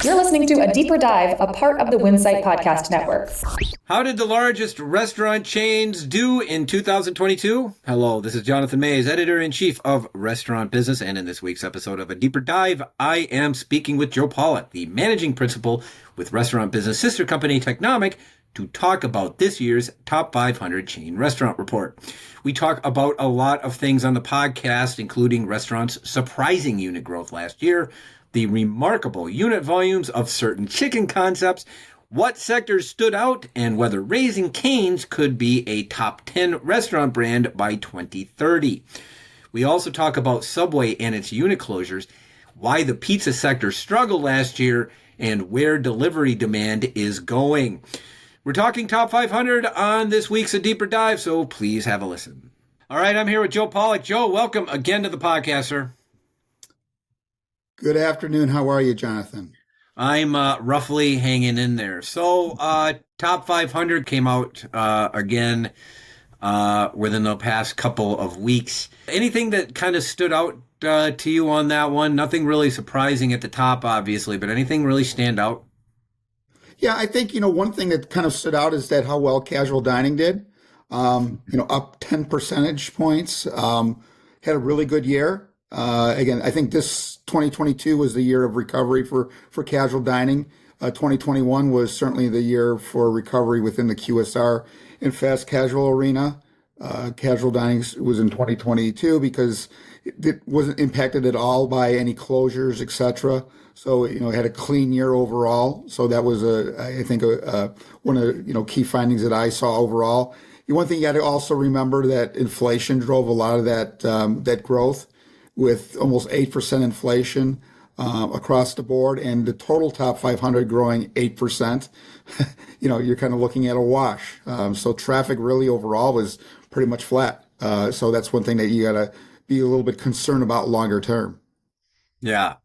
You're listening to A Deeper Dive, a part of the Winsight Podcast Network. How did the largest restaurant chains do in 2022? Hello, this is Jonathan Mays, Editor-in-Chief of Restaurant Business, and in this week's episode of A Deeper Dive, I am speaking with Joe Pawlak, the Managing Principal with Restaurant Business sister company Technomic, to talk about this year's Top 500 Chain Restaurant Report. We talk about a lot of things on the podcast, including restaurants' surprising unit growth last year, the remarkable unit volumes of certain chicken concepts, what sectors stood out, and whether Raising Cane's could be a top 10 restaurant brand by 2030. We also talk about Subway and its unit closures, why the pizza sector struggled last year, and where delivery demand is going. We're talking Top 500 on this week's A Deeper Dive, so please have a listen. All right, I'm here with Joe Pawlak. Joe, welcome again to the podcast, sir. Good afternoon. How are you, Jonathan? I'm roughly hanging in there. So Top 500 came out again within the past couple of weeks. Anything that kind of stood out to you on that one? Nothing really surprising at the top, obviously, but anything really stand out? Yeah, I think, one thing that kind of stood out is that how well casual dining did. Up 10 percentage points, had a really good year. Again, I think this 2022 was the year of recovery for casual dining. 2021 was certainly the year for recovery within the QSR and fast casual arena. Casual dining was in 2022 because it wasn't impacted at all by any closures, etc. So, it had a clean year overall. So that was I think one of the, key findings that I saw overall. One thing you got to also remember that inflation drove a lot of that growth, with almost 8% inflation across the board, and the total top 500 growing 8%. You're kind of looking at a wash. So traffic really overall was pretty much flat. So that's one thing that you got to be a little bit concerned about longer term. Yeah.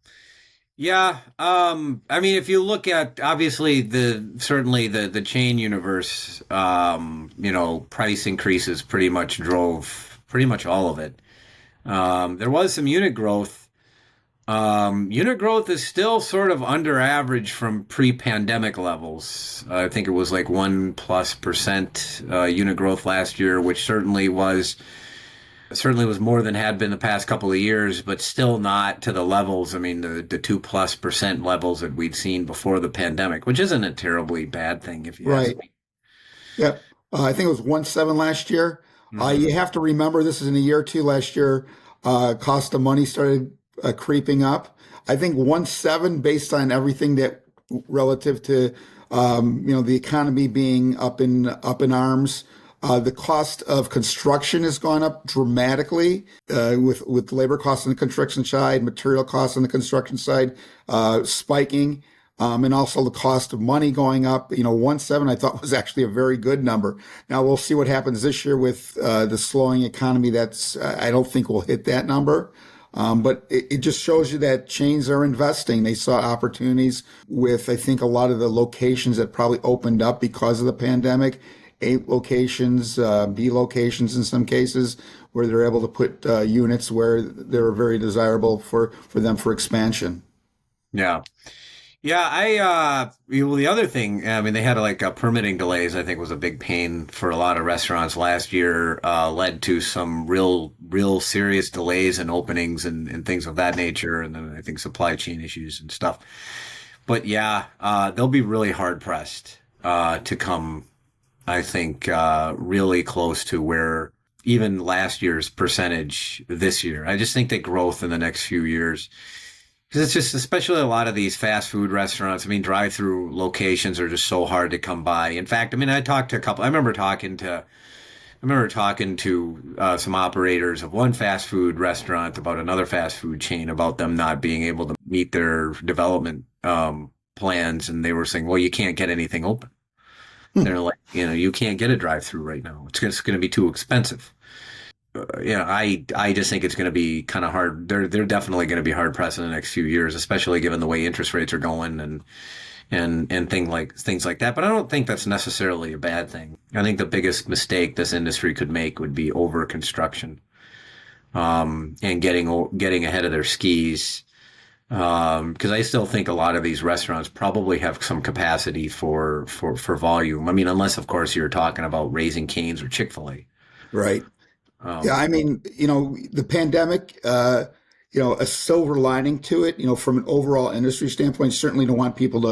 Yeah. I mean, if you look at, obviously, certainly the chain universe, price increases pretty much drove pretty much all of it. There was some unit growth. Unit growth is still sort of under average from pre-pandemic levels. I think it was like 1+% unit growth last year, which certainly was more than had been the past couple of years, but still not to the levels. I mean, the 2+% levels that we'd seen before the pandemic, which isn't a terribly bad thing if you ask me. Yep. I think it was 1.7 last year. You have to remember this is in a year or two last year. Cost of money started creeping up. I think 1.7 based on everything that relative to the economy being up in arms. The cost of construction has gone up dramatically with labor costs on the construction side, material costs on the construction side spiking. And also the cost of money going up. 1.7 I thought was actually a very good number. Now we'll see what happens this year with the slowing economy. I don't think we'll hit that number. But it just shows you that chains are investing. They saw opportunities with, I think, a lot of the locations that probably opened up because of the pandemic. 8 locations, B locations in some cases, where they're able to put units where they're very desirable for them for expansion. Yeah. Yeah, the other thing, I mean, they had permitting delays, I think was a big pain for a lot of restaurants last year, led to some real serious delays in openings and things of that nature. And then I think supply chain issues and stuff. But yeah, they'll be really hard pressed, to come, I think, really close to where even last year's percentage this year. I just think that growth in the next few years, because it's just, especially a lot of these fast food restaurants, I mean, drive-through locations are just so hard to come by. In fact, I mean, I remember talking to some operators of one fast food restaurant about another fast food chain about them not being able to meet their development plans. And they were saying, well, you can't get anything open. They're like, you can't get a drive-through right now. It's going to be too expensive. I just think it's going to be kind of hard. They're definitely going to be hard pressed in the next few years, especially given the way interest rates are going and things like that. But I don't think that's necessarily a bad thing. I think the biggest mistake this industry could make would be over construction, and getting ahead of their skis, Because I still think a lot of these restaurants probably have some capacity for volume. I mean, unless of course you're talking about Raising Cane's or Chick-fil-A. Right. Yeah, Um, I mean, the pandemic, a silver lining to it, from an overall industry standpoint, certainly don't want people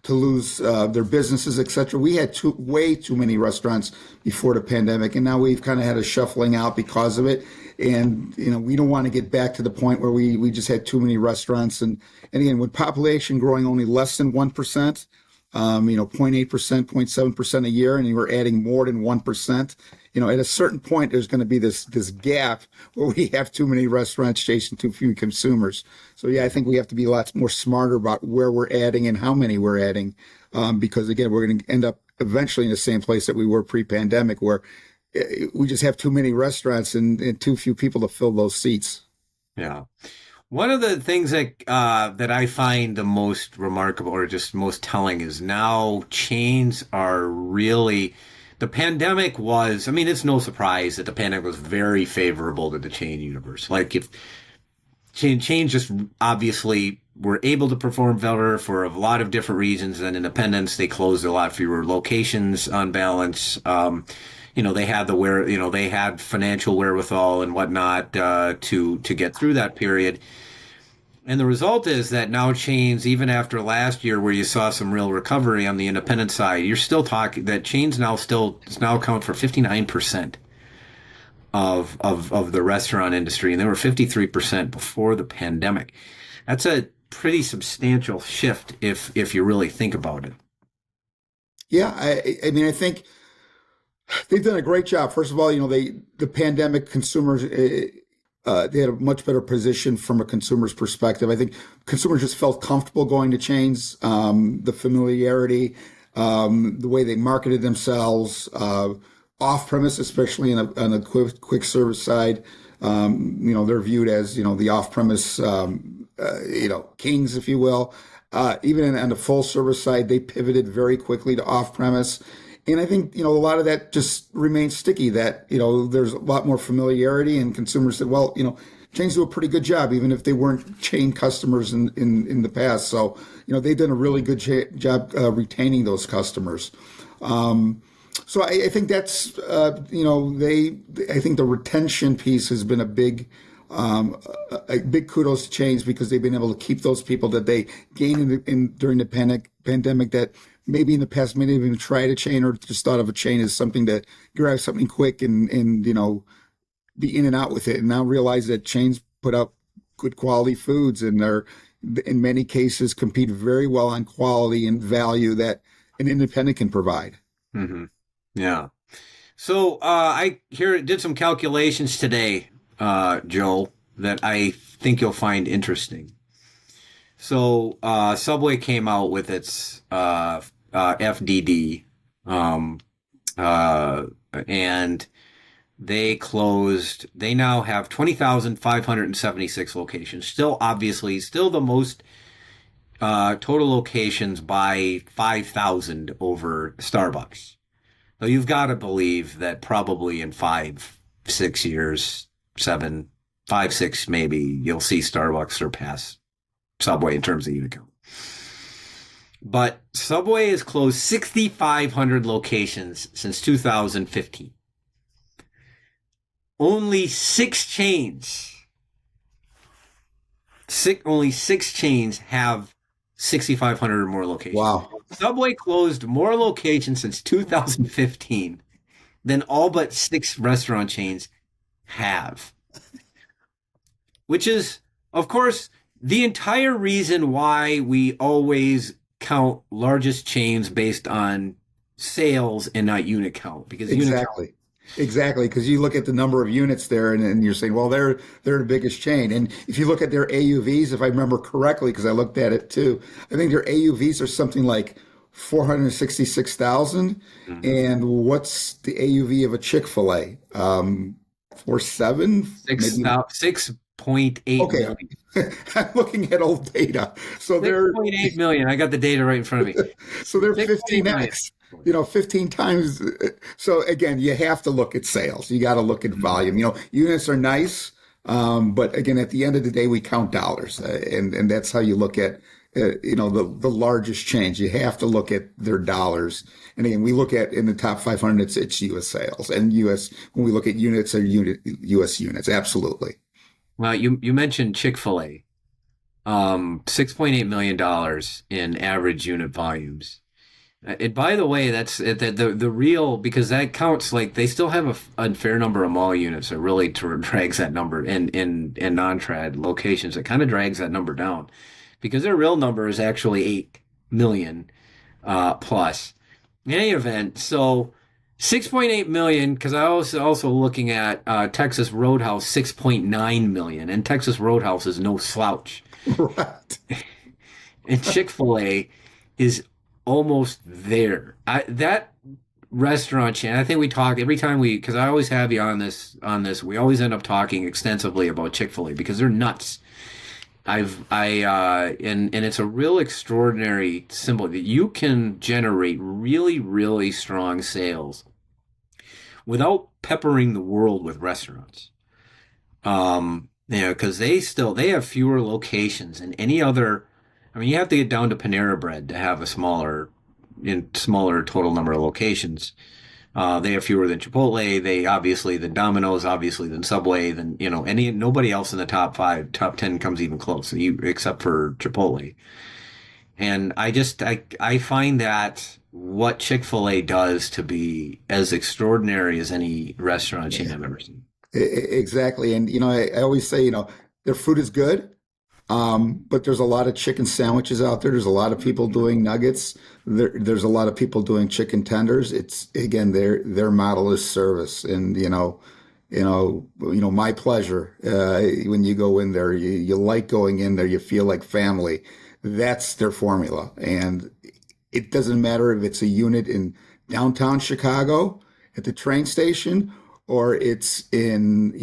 to lose their businesses, et cetera. We had way too many restaurants before the pandemic, and now we've kind of had a shuffling out because of it. And, we don't want to get back to the point where we just had too many restaurants. And again, with population growing only less than 1%, 0.8%, 0.7% a year, and you were adding more than 1%. At a certain point, there's going to be this gap where we have too many restaurants chasing too few consumers. So yeah, I think we have to be lots more smarter about where we're adding and how many we're adding, because again, we're going to end up eventually in the same place that we were pre-pandemic, where we just have too many restaurants and too few people to fill those seats. yeah. One of the things that I find the most remarkable or just most telling is now chains are really. The pandemic was, I mean, it's no surprise that the pandemic was very favorable to the chain universe. Like if chains just obviously were able to perform better for a lot of different reasons than independents. They closed a lot fewer locations on balance. They had they had financial wherewithal and whatnot, to get through that period. And the result is that now chains, even after last year where you saw some real recovery on the independent side, you're still talking that chains now account for 59% of the restaurant industry, and they were 53% before the pandemic. That's a pretty substantial shift if you really think about it. Yeah, I mean, I think they've done a great job. First of all, the pandemic consumers. They had a much better position from a consumer's perspective. I think consumers just felt comfortable going to chains, the familiarity, the way they marketed themselves, off premise, especially on a quick service side. They're viewed as the off premise, kings, if you will. Even on the full service side, they pivoted very quickly to off premise. And I think, a lot of that just remains sticky, that, there's a lot more familiarity, and consumers said, well, chains do a pretty good job, even if they weren't chain customers in the past. So, they've done a really good job retaining those customers. So I think that's, I think the retention piece has been a big kudos to chains, because they've been able to keep those people that they gained during the pandemic that maybe in the past may have even tried a chain or just thought of a chain as something to grab something quick and be in and out with it, and now realize that chains put out good quality foods, and they're in many cases compete very well on quality and value that an independent can provide. Mm-hmm. Yeah. So I did some calculations today, Joe, that I think you'll find interesting. So Subway came out with its FDD, and they now have 20,576 locations. Still the most total locations by 5,000 over Starbucks. So you've got to believe that probably in 5-6 years, 5-6 maybe, you'll see Starbucks surpass Subway in terms of unit count. But Subway has closed 6,500 locations since 2015. Only six chains have 6,500 or more locations. Wow. Subway closed more locations since 2015 than all but 6 restaurant chains have. Which is, of course, the entire reason why we always count largest chains based on sales and not unit count. Because Exactly, because you look at the number of units there, and you're saying, well, they're the biggest chain. And if you look at their AUVs, if I remember correctly, because I looked at it too, I think their AUVs are something like 466,000. Mm-hmm. And what's the AUV of a Chick-fil-A? 4.7? 6.8 million. I'm looking at old data. So they're 6.8 million. I got the data right in front of me. So they're 15x. 15 times. So again, you have to look at sales. You got to look at volume. Units are nice, But again, at the end of the day, we count dollars, and that's how you look at the largest change. You have to look at their dollars. And again, we look at in the top 500, it's U.S. sales, and U.S. when we look at units, are U.S. units, absolutely. Well, you mentioned Chick-fil-A, $6.8 million in average unit volumes. And by the way, that's the real, because that counts, like they still have a fair number of mall units that really drags that number in non-trad locations. It kind of drags that number down because their real number is actually 8 million plus. In any event, so 6.8 million, because I was also looking at Texas Roadhouse, 6.9 million, and Texas Roadhouse is no slouch. Right. And Chick-fil-A is almost there. That restaurant chain, I think we talk every time because I always have you on this, we always end up talking extensively about Chick-fil-A because they're nuts. And it's a real extraordinary symbol that you can generate really, really strong sales without peppering the world with restaurants. Because they have fewer locations than any other. I mean, you have to get down to Panera Bread to have a smaller total number of locations. They have fewer than Chipotle. They obviously than Domino's, obviously than Subway, than nobody else in the top 10 comes even close, except for Chipotle. And I find that what Chick-fil-A does to be as extraordinary as any restaurant chain I've ever seen. Exactly, and I always say their food is good. But there's a lot of chicken sandwiches out there. There's a lot of people doing nuggets. There's a lot of people doing chicken tenders. It's again their model is service, and my pleasure. When you go in there, you like going in there. You feel like family. That's their formula, and it doesn't matter if it's a unit in downtown Chicago at the train station, or it's in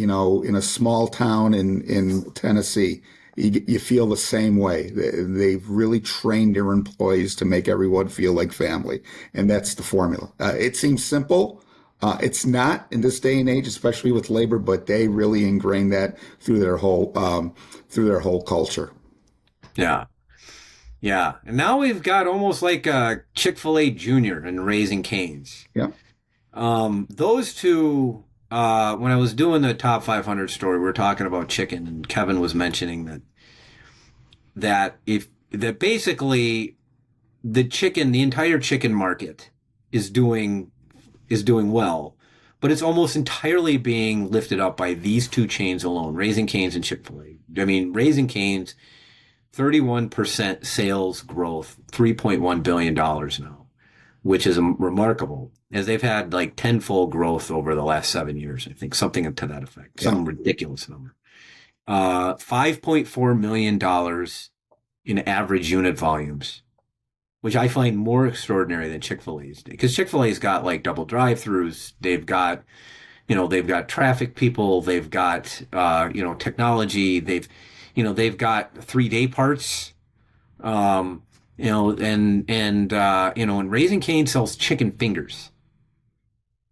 a small town in Tennessee. You feel the same way. They've really trained their employees to make everyone feel like family, and that's the formula. It seems simple. It's not in this day and age, especially with labor, but they really ingrain that through their whole culture. Yeah, yeah. And now we've got almost like a Chick-fil-A Junior and Raising Cane's. Yeah. Those two. When I was doing the top 500 story, we were talking about chicken, and Kevin was mentioning that basically the entire chicken market is doing well, but it's almost entirely being lifted up by these two chains alone, Raising Cane's and Chick-fil-A. I mean, Raising Cane's, 31% sales growth, $3.1 billion now, which is remarkable, as they've had like tenfold growth over the last 7 years. I think something to that effect, some ridiculous number. $5.4 million in average unit volumes, which I find more extraordinary than Chick-fil-A's, because Chick-fil-A's got like double drive-throughs. They've got traffic people. They've got, technology. They've got 3-day parts. And Raising Cane sells chicken fingers,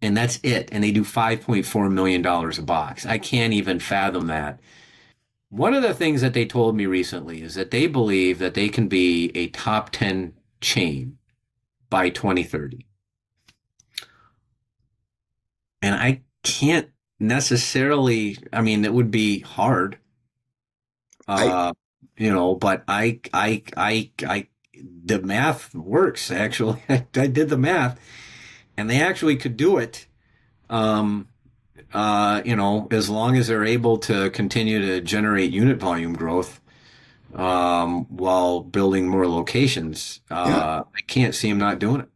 and that's it. And they do $5.4 million a box. I can't even fathom that. One of the things that they told me recently is that they believe that they can be a top 10 chain by 2030. And I can't necessarily, I mean, it would be hard, but the math works, actually. I did the math, and they actually could do it, as long as they're able to continue to generate unit volume growth while building more locations. I can't see them not doing it.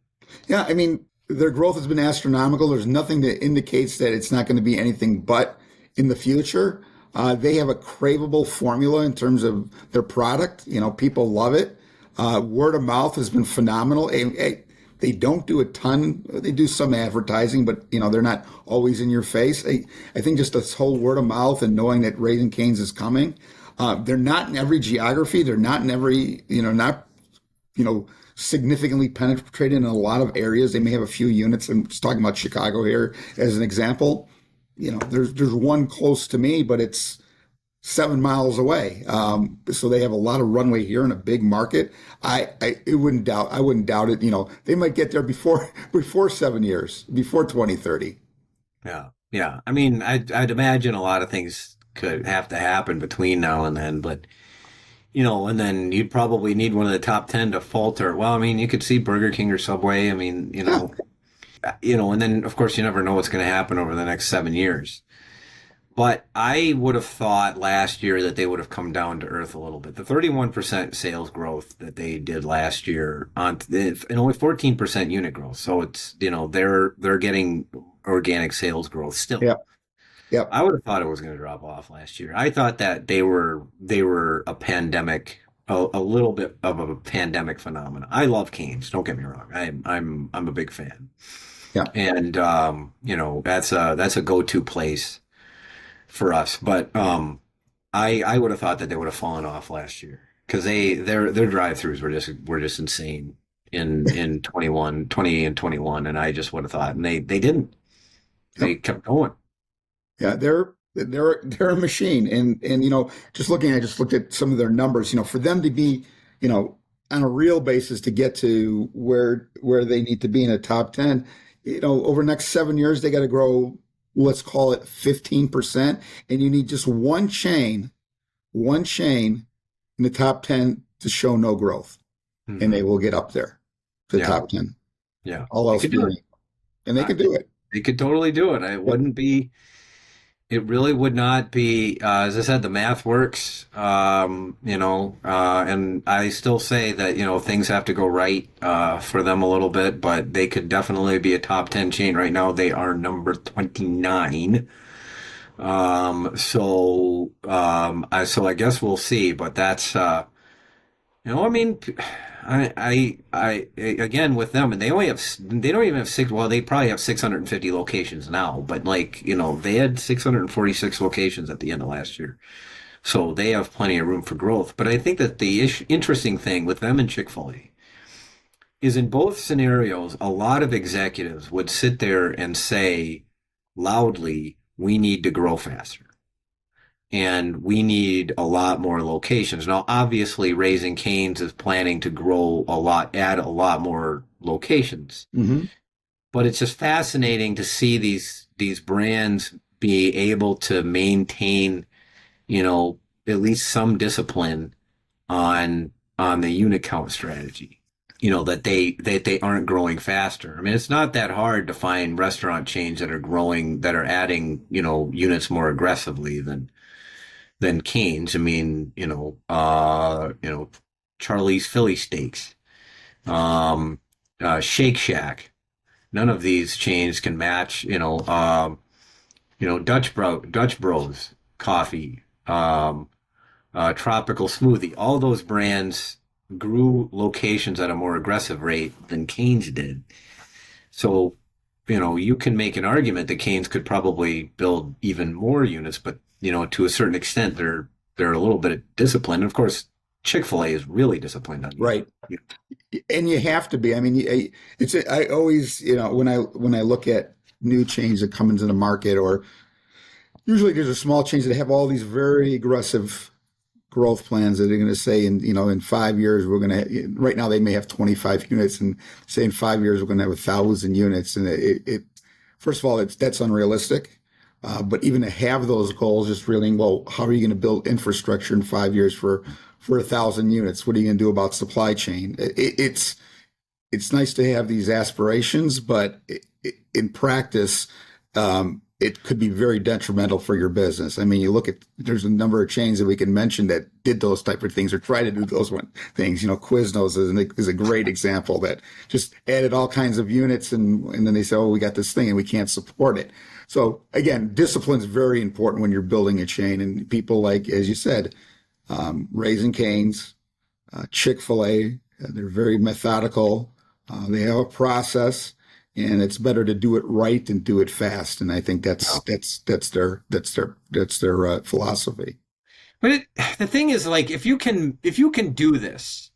Yeah, I mean, their growth has been astronomical. There's nothing that indicates that it's not going to be anything but in the future. They have a craveable formula in terms of their product. People love it. Word of mouth has been phenomenal. They don't do a ton. They do some advertising, but they're not always in your face. I think just this whole word of mouth and knowing that Raising Cane's is coming. They're not in every geography. They're not in every, significantly penetrated in a lot of areas. They may have a few units. I'm just talking about Chicago here as an example. There's one close to me, but it's 7 miles away. So they have a lot of runway here in a big market. I wouldn't doubt it. They might get there before 7 years, before 2030. Yeah. Yeah. I mean, I'd imagine a lot of things could have to happen between now and then, but and then you'd probably need one of the top 10 to falter. Well, I mean, you could see Burger King or Subway. I mean, Yeah. and then of course you never know what's going to happen over the next 7 years. But I would have thought last year that they would have come down to earth a little bit. The 31% sales growth that they did last year and only 14% unit growth. So it's, they're getting organic sales growth still. Yep. Yep. I would have thought it was going to drop off last year. I thought that they were a pandemic, a little bit of a pandemic phenomenon. I love Canes. Don't get me wrong. I'm a big fan. Yeah. And that's a go-to place for us. But I would have thought that they would have fallen off last year because their drive-throughs were just insane in 20 and 21, and I just would have thought, and they didn't. They Yep. kept going. Yeah, they're a machine, and I just looked at some of their numbers. For them to be, on a real basis to get to where they need to be in a top 10, over the next 7 years they got to grow. Let's call it 15%, and you need just one chain in the top 10 to show no growth, and they will get up there to the Yeah. top 10. Yeah. All else They could do being it. equal. And they could do it. They could totally do it. It really would not be, as I said, the math works, and I still say that, things have to go right, for them a little bit, but they could definitely be a top 10 chain. Right now, they are number 29. So I guess we'll see, but that's, I mean, again with them, and they don't even have six. Well, they probably have 650 locations now, but they had 646 locations at the end of last year, so they have plenty of room for growth. But I think that the interesting thing with them and Chick-fil-A is in both scenarios, a lot of executives would sit there and say loudly, "We need to grow faster." And we need a lot more locations. Now, obviously, Raising Cane's is planning to add a lot more locations. Mm-hmm. But it's just fascinating to see these brands be able to maintain, at least some discipline on the unit count strategy. That they aren't growing faster. I mean, it's not that hard to find restaurant chains that are adding, units more aggressively than Cane's. I mean, Charlie's Philly Steaks, Shake Shack. None of these chains can match, Dutch Bros Coffee, Tropical Smoothie. All those brands grew locations at a more aggressive rate than Cane's did. So, you can make an argument that Cane's could probably build even more units, but to a certain extent, they're a little bit disciplined. And of course, Chick-fil-A is really disciplined on you. Right. And you have to be. I mean, I always, when I look at new chains that come into the market, or usually there's a small chains that have all these very aggressive growth plans that are going to say, in 5 years, we're going to, right now they may have 25 units, and say in 5 years, we're going to have 1,000 units. And first of all, that's unrealistic. But even to have those goals, just really, well, how are you going to build infrastructure in 5 years for 1,000 units? What are you going to do about supply chain? It's nice to have these aspirations, but in practice, it could be very detrimental for your business. I mean, there's a number of chains that we can mention that did those type of things or try to do those things. Quiznos is a great example that just added all kinds of units, and then they say, oh, we got this thing and we can't support it. So again, discipline is very important when you're building a chain, and people like, as you said, Raising Cane's, Chick-fil-A, they're very methodical. They have a process, and it's better to do it right than do it fast. And I think that's their philosophy. But the thing is, if you can do this,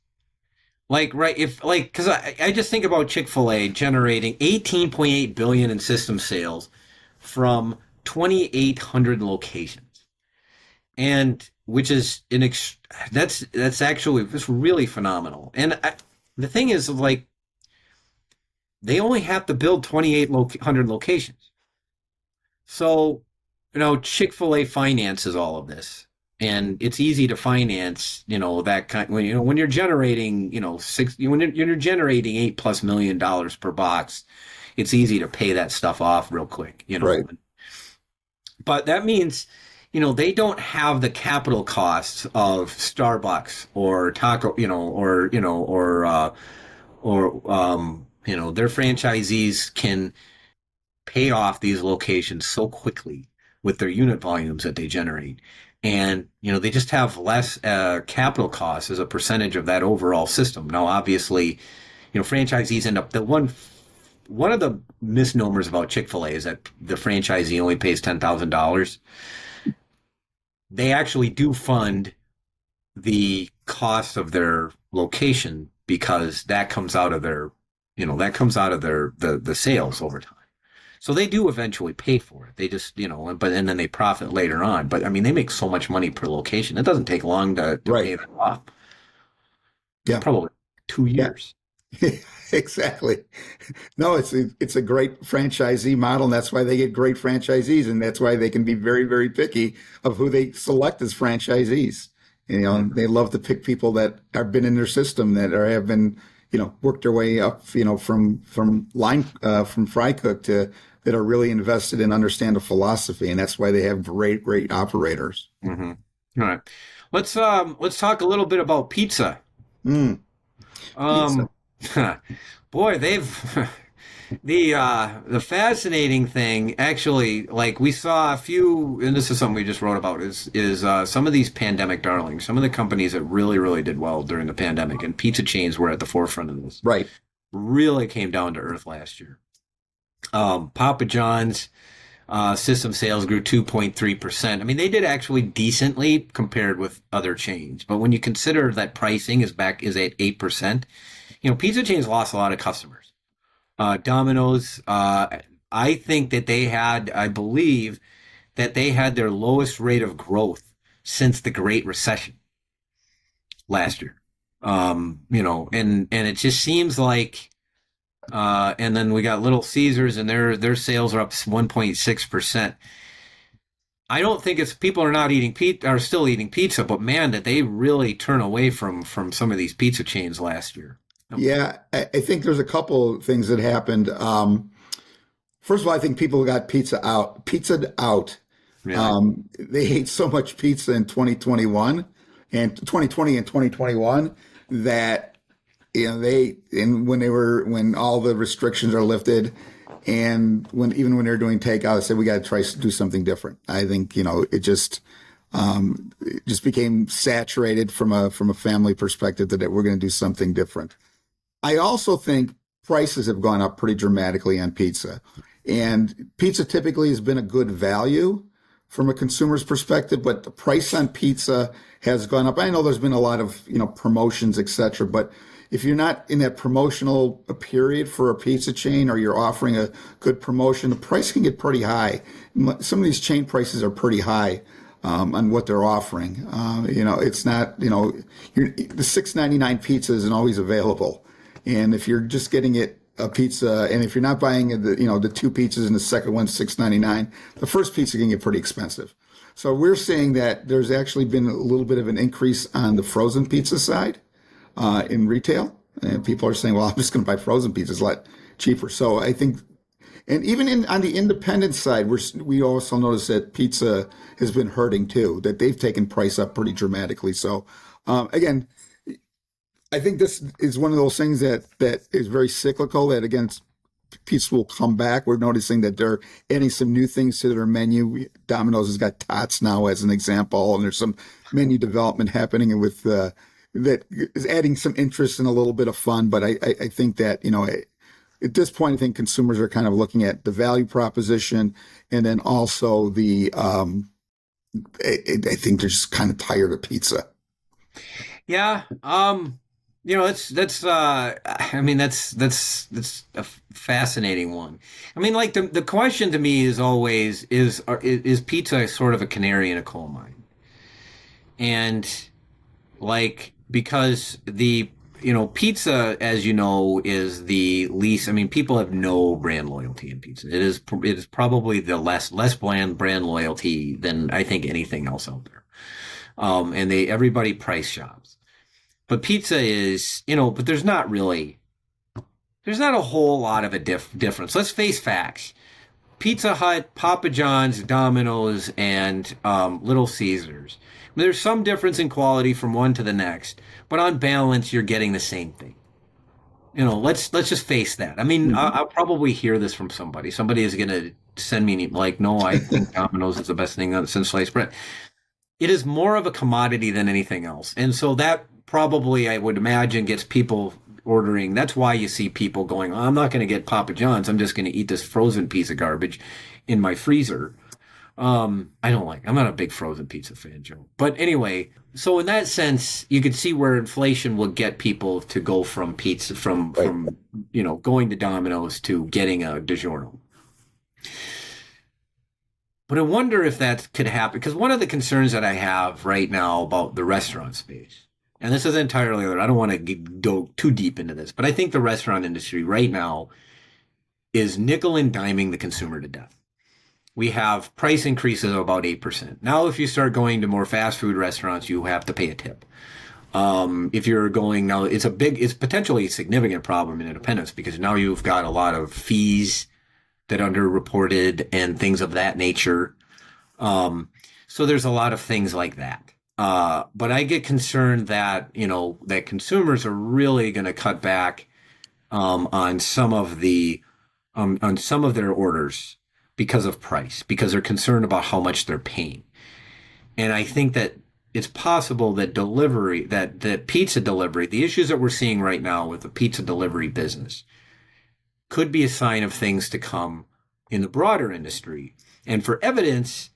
because I just think about Chick-fil-A generating 18.8 billion in system sales from 2,800 locations. and which is that's actually just really phenomenal. And the thing is, like, they only have to build 2,800 locations. So, Chick-fil-A finances all of this. And it's easy to finance, that kind when you're generating, when you're generating $8+ million per box, it's easy to pay that stuff off real quick, Right. But that means, they don't have the capital costs of Starbucks or Taco, their franchisees can pay off these locations so quickly with their unit volumes that they generate. And, they just have less capital costs as a percentage of that overall system. Now, obviously, franchisees end up, one of the misnomers about Chick-fil-A is that the franchisee only pays $10,000. They actually do fund the cost of their location because that comes out of their, the sales over time. So they do eventually pay for it. They just, and then they profit later on. But I mean, they make so much money per location. It doesn't take long to Right. pay that off. Yeah. Probably 2 years. Exactly. No, it's a great franchisee model, and that's why they get great franchisees, and that's why they can be very, very picky of who they select as franchisees. And they love to pick people that have been in their system, that have been, worked their way up, from line from fry cook to that are really invested and understand the philosophy, and that's why they have great, great operators. Mm-hmm. All right, let's talk a little bit about pizza. Pizza. Boy, they've the fascinating thing, actually, like we saw a few, and this is something we just wrote about, is some of these pandemic darlings, some of the companies that really, really did well during the pandemic, and pizza chains were at the forefront of this. Right. Really came down to earth last year. Papa John's system sales grew 2.3%. I mean, they did actually decently compared with other chains, but when you consider that pricing is at 8%, pizza chains lost a lot of customers. Domino's, I think that I believe that they had their lowest rate of growth since the Great Recession last year. And it just seems like, and then we got Little Caesars, and their sales are up 1.6%. I don't think it's people are still eating pizza, but man, did they really turn away from some of these pizza chains last year. Yeah, I think there's a couple of things that happened. First of all, I think people got pizzaed out. Really? They ate so much pizza in 2021 and 2020 and 2021 that when all the restrictions are lifted, and even when they're doing takeout, they said we got to try to do something different. I think it just became saturated from a family perspective that we're going to do something different. I also think prices have gone up pretty dramatically on pizza, and pizza typically has been a good value from a consumer's perspective, but the price on pizza has gone up. I know there's been a lot of promotions, etc., but if you're not in that promotional period for a pizza chain, or you're offering a good promotion, the price can get pretty high. Some of these chain prices are pretty high on what they're offering. It's not, the $6.99 pizza isn't always available. And if you're just getting a pizza, and if you're not buying the two pizzas and the second one's $6.99, the first pizza can get pretty expensive. So we're seeing that there's actually been a little bit of an increase on the frozen pizza side in retail. And people are saying, well, I'm just going to buy frozen pizzas a lot cheaper. So I think, and even on the independent side, we also notice that pizza has been hurting too, that they've taken price up pretty dramatically. So again, I think this is one of those things that is very cyclical, that again, pizza will come back. We're noticing that they're adding some new things to their menu. Domino's has got tots now as an example, and there's some menu development happening with that is adding some interest and a little bit of fun. But I think that, at this point, I think consumers are kind of looking at the value proposition, and then also I think they're just kind of tired of pizza. Yeah. That's a fascinating one. I mean, like the question to me is always, is pizza sort of a canary in a coal mine? And like, because pizza, as you know, is the least, I mean, people have no brand loyalty in pizza. It is probably the less brand loyalty than I think anything else out there. And everybody price shops. But pizza is, but there's not a whole lot of a difference. Let's face facts. Pizza Hut, Papa John's, Domino's, and Little Caesars. There's some difference in quality from one to the next, but on balance, you're getting the same thing. Let's just face that. I mean, I'll probably hear this from somebody. Somebody is going to send me like, no, I think Domino's is the best thing since sliced bread. It is more of a commodity than anything else, and so that probably, I would imagine, gets people ordering. That's why you see people going, oh, I'm not going to get Papa John's. I'm just going to eat this frozen piece of garbage in my freezer. I'm not a big frozen pizza fan, Joe. But anyway, so in that sense, you could see where inflation will get people to go from pizza, from going to Domino's to getting a DiGiorno. But I wonder if that could happen, because one of the concerns that I have right now about the restaurant space, and this is entirely other, I don't want to go too deep into this, but I think the restaurant industry right now is nickel and diming the consumer to death. We have price increases of about 8%. Now, if you start going to more fast food restaurants, you have to pay a tip. If you're going now, it's potentially a significant problem in independents, because now you've got a lot of fees that are underreported and things of that nature. So there's a lot of things like that. But I get concerned that, that consumers are really going to cut back on some of their orders because of price, because they're concerned about how much they're paying. And I think that it's possible that that pizza delivery, the issues that we're seeing right now with the pizza delivery business, could be a sign of things to come in the broader industry. And for evidence,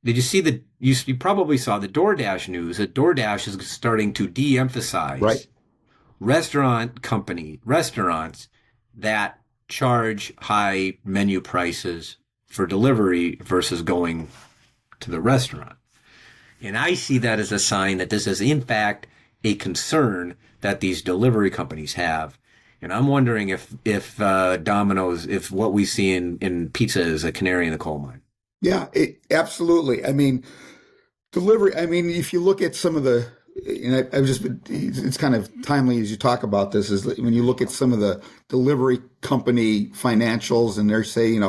did you see you probably saw the DoorDash news that DoorDash is starting to de-emphasize restaurants that charge high menu prices for delivery versus going to the restaurant. And I see that as a sign that this is in fact a concern that these delivery companies have. And I'm wondering if Domino's, if what we see in pizza is a canary in the coal mine. Yeah, absolutely. I mean, delivery. I mean, if you look at some of the, and it's kind of timely as you talk about this, is when you look at some of the delivery company financials, and they're saying,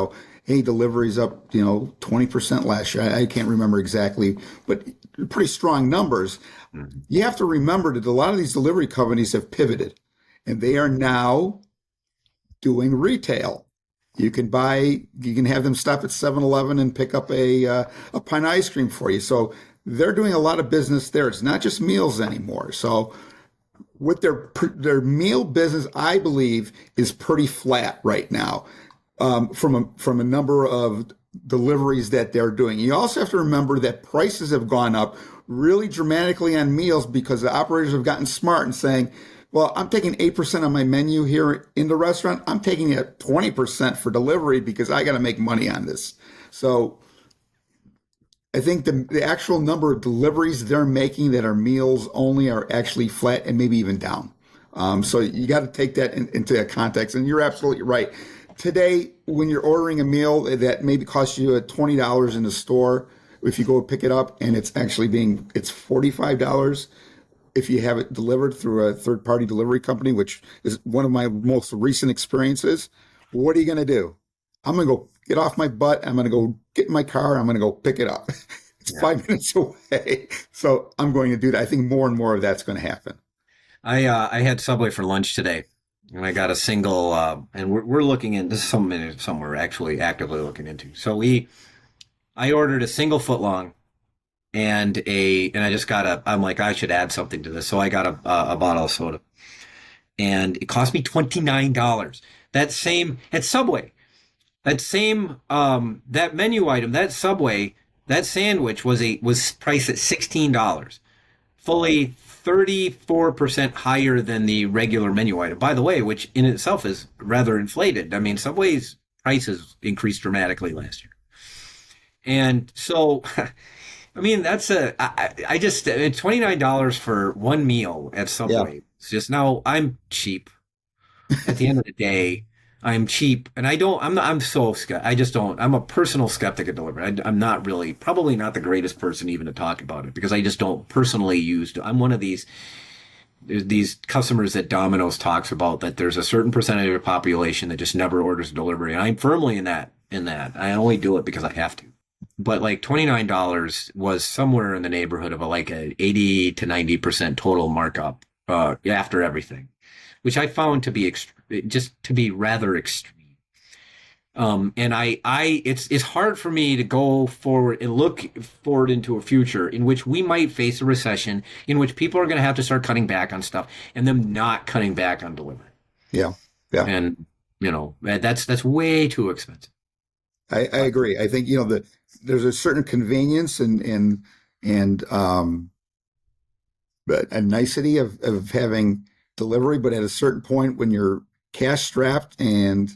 hey, delivery's up, 20% last year. I can't remember exactly, but pretty strong numbers. Mm-hmm. You have to remember that a lot of these delivery companies have pivoted, and they are now doing retail. You can have them stop at 7-Eleven and pick up a pint of ice cream for you. So they're doing a lot of business there. It's not just meals anymore. So with their meal business, I believe, is pretty flat right now. From a number of deliveries that they're doing. You also have to remember that prices have gone up really dramatically on meals because the operators have gotten smart and saying, well, I'm taking 8% on my menu here in the restaurant. I'm taking it 20% for delivery because I got to make money on this. So I think the actual number of deliveries they're making that are meals only are actually flat and maybe even down. So you got to take that into context. And you're absolutely right. Today, when you're ordering a meal that maybe costs you $20 in the store, if you go pick it up and it's $45 if you have it delivered through a third-party delivery company, which is one of my most recent experiences, what are you going to do? I'm going to go get off my butt. I'm going to go get in my car. I'm going to go pick it up. It's 5 minutes away. So I'm going to do that. I think more and more of that's going to happen. I had Subway for lunch today. And I got a single, and we're looking in, this is something we're actually actively looking into. So I ordered a single footlong and I just got I'm like, I should add something to this. So I got a bottle of soda, and it cost me $29. That same at Subway, that menu item, that Subway, that sandwich was priced at $16, fully 34% higher than the regular menu item, by the way, which in itself is rather inflated. I mean, Subway's prices increased dramatically last year. And so I mean, I just, it's $29 for one meal at Yeah. Subway. It's just now I'm cheap. At the end of the day, I'm cheap and I'm so, I just don't, I'm a personal skeptic of delivery. I'm not really, probably not the greatest person even to talk about it because I just don't personally I'm one of these customers that Domino's talks about that there's a certain percentage of the population that just never orders delivery. And I'm firmly in that. I only do it because I have to. But like $29 was somewhere in the neighborhood of like a 80 to 90% total markup after everything, which I found to be just to be rather extreme. And it's hard for me to go forward and look forward into a future in which we might face a recession, in which people are going to have to start cutting back on stuff, and them not cutting back on delivery. Yeah. Yeah. And that's way too expensive. I agree. I think, there's a certain convenience and but a nicety of having delivery, but at a certain point when you're cash strapped and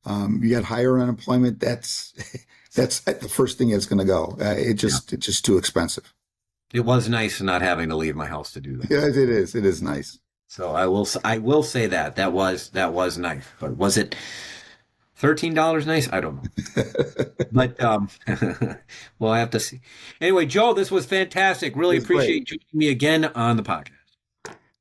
you got higher unemployment, that's the first thing that's going to go. It's just too expensive. It was nice not having to leave my house to do that. Yeah, it is. It is nice. So I will say that was nice. But was it $13 nice? I don't know. But we'll have to see. Anyway, Joe, this was fantastic. Really appreciate you joining me again on the podcast.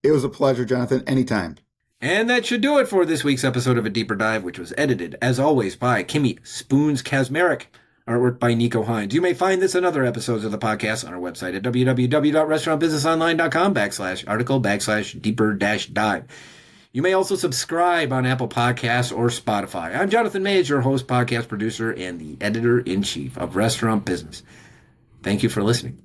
It was a pleasure, Jonathan. Anytime. And that should do it for this week's episode of A Deeper Dive, which was edited, as always, by Kimmy Spoons Kazmarek. Artwork by Nico Hines. You may find this and other episodes of the podcast on our website at www.restaurantbusinessonline.com/article/deeper-dive. You may also subscribe on Apple Podcasts or Spotify. I'm Jonathan Mays, your host, podcast producer, and the editor-in-chief of Restaurant Business. Thank you for listening.